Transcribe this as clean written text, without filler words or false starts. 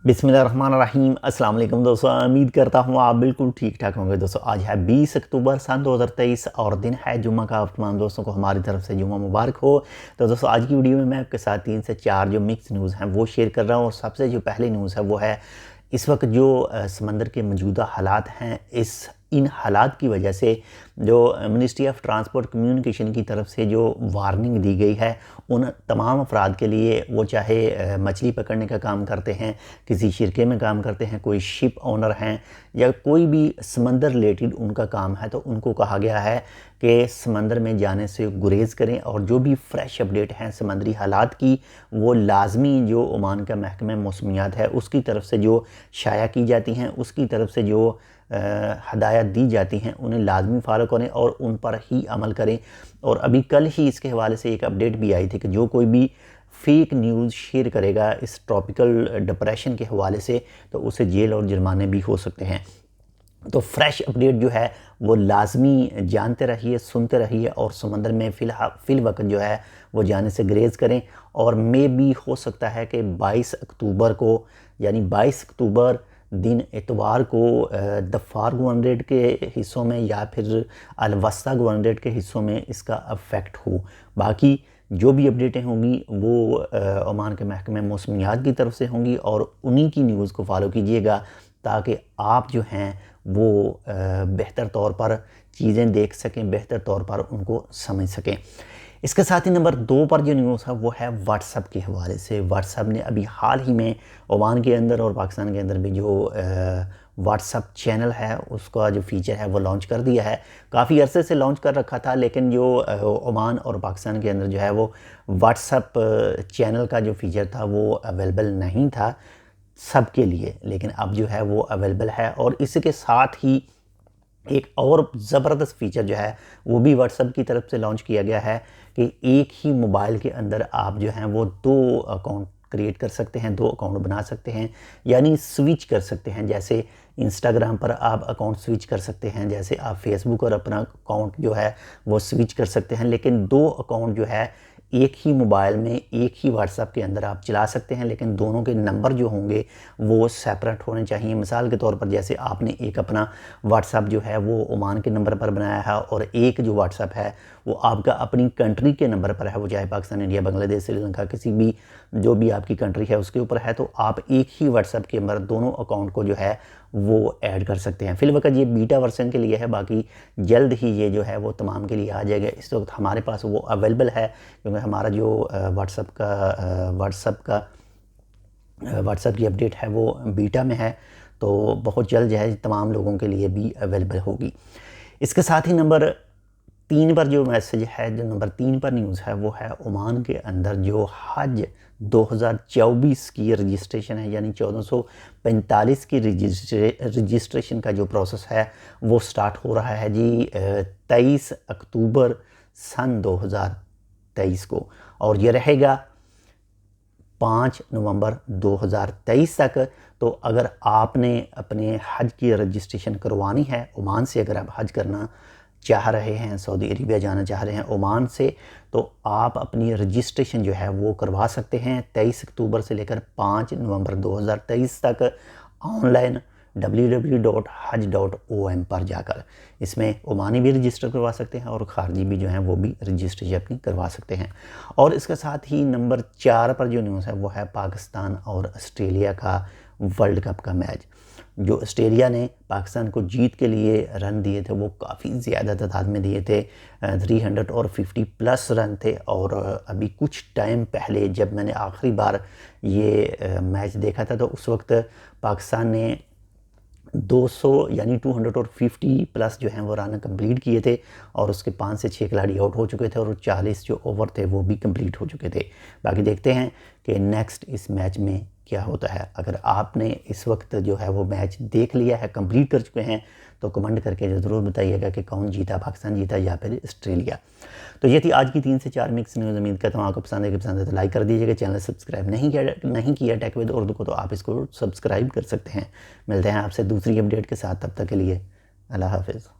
बिस्मिल्लाहिर्रहमानिर्रहीम। अस्सलाम वालेकुम दोस्तों, उम्मीद करता हूँ आप बिल्कुल ठीक ठाक होंगे। दोस्तों आज है 20 अक्टूबर सन 2023 और दिन है जुम्मा का। आप तमाम दोस्तों को हमारी तरफ से जुम्मा मुबारक हो। तो दोस्तों आज की वीडियो में मैं आपके साथ 3 से 4 जो मिक्स न्यूज़ हैं वो शेयर कर रहा हूँ। और सबसे जो पहली न्यूज़ है वो है इस वक्त जो समंदर के मौजूदा हालात हैं, इन हालात की वजह से जो मिनिस्ट्री ऑफ ट्रांसपोर्ट कम्युनिकेशन की तरफ से जो वार्निंग दी गई है उन तमाम अफराद के लिए, वो चाहे मछली पकड़ने का काम करते हैं, किसी शिरके में काम करते हैं, कोई शिप ओनर हैं या कोई भी समंदर रिलेटेड उनका काम है, तो उनको कहा गया है कि समंदर में जाने से गुरेज करें। और जो भी फ्रेश अपडेट हैं समंदरी हालात की, वो लाजमी जो ओमान का महकमा मौसमियात है उसकी तरफ से जो शाया की जाती हैं, उसकी तरफ से जो हदायत दी जाती हैं, उन्हें लाजमी फॉलो करें और उन पर ही अमल करें। और अभी कल ही इसके हवाले से एक अपडेट भी आई थी कि जो कोई भी फेक न्यूज़ शेयर करेगा इस ट्रॉपिकल डिप्रेशन के हवाले से, तो उसे जेल और जुर्माने भी हो सकते हैं। तो फ्रेश अपडेट जो है वो लाजमी जानते रहिए, सुनते रहिए और समंदर में फ़िल वक्त जो है वो जाने से ग्रेज़ करें। और मे भी हो सकता है कि 22 अक्टूबर को, यानी 22 अक्टूबर दिन एतवार को दफ़ार गवर्नरेट के हिस्सों में या फिर अलवस्ता गवर्नरेट के हिस्सों में इसका अफेक्ट हो। बाकी जो भी अपडेटें होंगी वो ओमान के महकमे मौसमियात की तरफ से होंगी और उन्हीं की न्यूज़ को फॉलो कीजिएगा ताकि आप जो हैं वो बेहतर तौर पर चीज़ें देख सकें, बेहतर तौर पर उनको समझ सकें। इसके साथ ही नंबर 2 पर जो न्यूज़ है वो है व्हाट्सएप के हवाले से। व्हाट्सएप ने अभी हाल ही में ओमान के अंदर और पाकिस्तान के अंदर भी जो व्हाट्सएप चैनल है उसका जो फ़ीचर है वो लॉन्च कर दिया है। काफ़ी अरसे से लॉन्च कर रखा था, लेकिन जो ओमान और पाकिस्तान के अंदर जो है वो व्हाट्सएप चैनल का जो फ़ीचर था वो अवेलेबल नहीं था सबके लिए, लेकिन अब जो है वो अवेलेबल है। और इसके साथ ही एक और ज़बरदस्त फ़ीचर जो है वो भी व्हाट्सएप की तरफ से लॉन्च किया गया है कि एक ही मोबाइल के अंदर आप जो हैं वो 2 अकाउंट क्रिएट कर सकते हैं, 2 अकाउंट बना सकते हैं, यानी स्विच कर सकते हैं। जैसे इंस्टाग्राम पर आप अकाउंट स्विच कर सकते हैं, जैसे आप फेसबुक और अपना अकाउंट जो है वो स्विच कर सकते हैं, लेकिन 2 अकाउंट जो है एक ही मोबाइल में एक ही व्हाट्सएप के अंदर आप चला सकते हैं, लेकिन दोनों के नंबर जो होंगे वो सेपरेट होने चाहिए। मिसाल के तौर पर जैसे आपने एक अपना व्हाट्सएप जो है वो ओमान के नंबर पर बनाया है और एक जो व्हाट्सएप है वो आपका अपनी कंट्री के नंबर पर है, वो चाहे पाकिस्तान, इंडिया, बांग्लादेश, श्रीलंका, किसी भी जो भी आपकी कंट्री है उसके ऊपर है, तो आप एक ही व्हाट्सएप के अंदर दोनों अकाउंट को जो है वो ऐड कर सकते हैं। फिलहाल ये बीटा वर्जन के लिए है, बाकी जल्द ही ये जो है वो तमाम के लिए आ जाएगा। इस वक्त हमारे पास वो अवेलेबल है क्योंकि हमारा जो व्हाट्सएप की अपडेट है वो बीटा में है, तो बहुत जल्द जो है तमाम लोगों के लिए भी अवेलेबल होगी। इसके साथ ही नंबर 3 पर जो मैसेज है, जो नंबर 3 पर न्यूज़ है वो है ओमान के अंदर जो हज 2024 की रजिस्ट्रेशन है, यानी 1445 की रजिस्ट्रेशन का जो प्रोसेस है वो स्टार्ट हो रहा है जी 23 अक्टूबर सन 2023 को, और ये रहेगा 5 नवंबर 2023 तक। तो अगर आपने अपने हज की रजिस्ट्रेशन करवानी है ओमान से, अगर आप हज करना चाह रहे हैं, सऊदी अरेबिया जाना चाह रहे हैं ओमान से, तो आप अपनी रजिस्ट्रेशन जो है वो करवा सकते हैं 23 अक्टूबर से लेकर 5 नवंबर 2023 तक ऑनलाइन www.haj.om पर जाकर। इसमें ओमानी भी रजिस्टर करवा सकते हैं और ख़ारजी भी जो हैं वो भी रजिस्ट्रेशन अपनी करवा सकते हैं। और इसके साथ ही नंबर 4 पर जो न्यूज़ है वो है पाकिस्तान और ऑस्ट्रेलिया का वर्ल्ड कप का मैच। जो ऑस्ट्रेलिया ने पाकिस्तान को जीत के लिए रन दिए थे वो काफ़ी ज़्यादा तादाद में दिए थे, 350+ रन थे। और अभी कुछ टाइम पहले जब मैंने आखिरी बार ये मैच देखा था तो उस वक्त पाकिस्तान ने 200 यानी 250+ जो हैं वो रन कंप्लीट किए थे और उसके 5 से 6 खिलाड़ी आउट हो चुके थे और 40 जो ओवर थे वो भी कंप्लीट हो चुके थे। बाकी देखते हैं कि नेक्स्ट इस मैच में क्या होता है। अगर आपने इस वक्त जो है वो मैच देख लिया है, कंप्लीट कर चुके हैं, तो कमेंट करके ज़रूर बताइएगा कि कौन जीता, पाकिस्तान जीता या फिर ऑस्ट्रेलिया। तो ये थी आज की 3 से 4 मिक्स न्यूज़। उम्मीद करता हूँ आपको पसंद है तो लाइक कर दीजिएगा। चैनल सब्सक्राइब नहीं किया टेक विद उर्दू को, तो आप इसको सब्सक्राइब कर सकते हैं। मिलते हैं आपसे दूसरी अपडेट के साथ, तब तक के लिए अल्लाह हाफिज़।